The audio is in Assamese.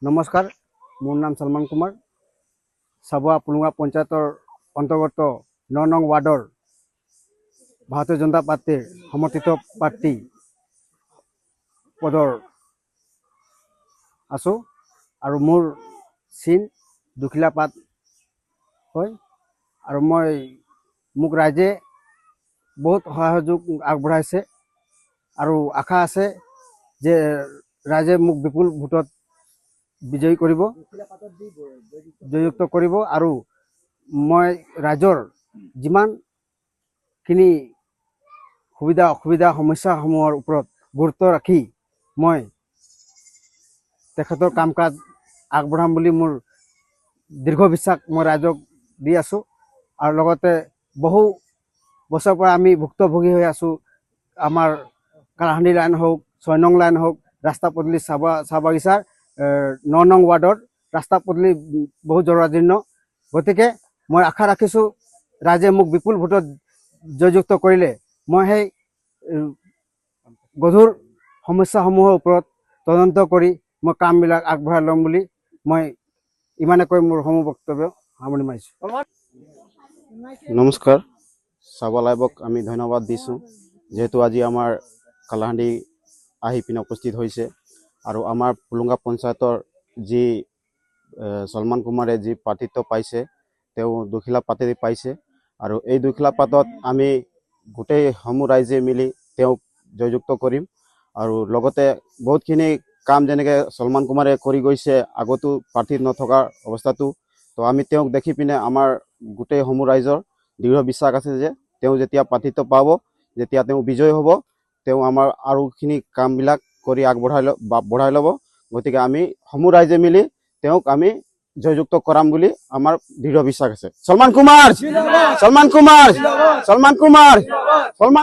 নমস্কাৰ, মোৰ নাম সলমান কুমাৰ। চাবুৱা পুলুঙা পঞ্চায়তৰ অন্তৰ্গত ৯ নং ৱাৰ্ডৰ ভাৰতীয় জনতা পাৰ্টিৰ সমৰ্থিত প্ৰাৰ্থী পদৰ আছোঁ আৰু মোৰ চিন দুখিলা পাত হয় আৰু মোক ৰাইজে বহুত সহযোগ আগবঢ়াইছে আৰু আশা আছে যে ৰাইজে মোক বিপুল ভোটত বিজয়ী কৰিব, জয়যুক্ত কৰিব আৰু মই ৰাইজৰ যিমানখিনি সুবিধা অসুবিধা সমস্যাসমূহৰ ওপৰত গুৰুত্ব ৰাখি মই তেখেতৰ কাম কাজ আগবঢ়াম বুলি মোৰ দীৰ্ঘ বিশ্বাস মই ৰাইজক দি আছোঁ আৰু লগতে বহু বছৰৰ পৰা আমি ভুক্তভোগী হৈ আছোঁ। আমাৰ কালাহান্দি লাইন হওক, ৬ নং লাইন হওক, ৰাস্তা পদূলি চাহ বাগিচাৰ ৯ নং ৱাৰ্ডৰ ৰাস্তা পদূলি বহুত জৰাজীৰ্ণ। গতিকে মই আশা ৰাখিছোঁ ৰাইজে মোক বিপুল ভোটত জয়যুক্ত কৰিলে মই সেই গধুৰ সমস্যাসমূহৰ ওপৰত তদন্ত কৰি মই কামবিলাক আগবঢ়াই ল'ম বুলি মই ইমানে কৈ মোৰ সমূহ বক্তব্য সামৰণি মাৰিছোঁ। নমস্কাৰ, চাবুৱা লাইভক আমি ধন্যবাদ দিছোঁ যেহেতু আজি আমাৰ কালাহান্দি আহি পিনে উপস্থিত হৈছে আৰু আমাৰ পুলুঙা পঞ্চায়তৰ যি সলমান কুমাৰে যি প্ৰাৰ্থিত্ব পাইছে তেওঁ দুখিলা পাতেদি পাইছে আৰু এই দুখিলা পাতত আমি গোটেই সমূহ ৰাইজে মিলি তেওঁক জয়যুক্ত কৰিম আৰু লগতে বহুতখিনি কাম যেনেকৈ সলমান কুমাৰে কৰি গৈছে আগতো প্ৰাৰ্থী নথকাৰ অৱস্থাটো, তো আমি তেওঁক দেখি পিনে আমাৰ গোটেই সমূহ ৰাইজৰ দৃঢ় বিশ্বাস আছে যে তেওঁ যেতিয়া প্ৰাৰ্থিত্ব পাব, যেতিয়া তেওঁ বিজয় হ'ব, তেওঁ আমাৰ আৰুখিনি কামবিলাক কৰি বঢ়াই ল'ব। গতিকে আমি সমূহ ৰাইজে মিলি তেওঁক আমি জয়যুক্ত কৰাম বুলি আমাৰ দৃঢ় বিশ্বাস আছে। সলমান কুমাৰ, সলমান কুমাৰ, সলমান কুমাৰ, সলমান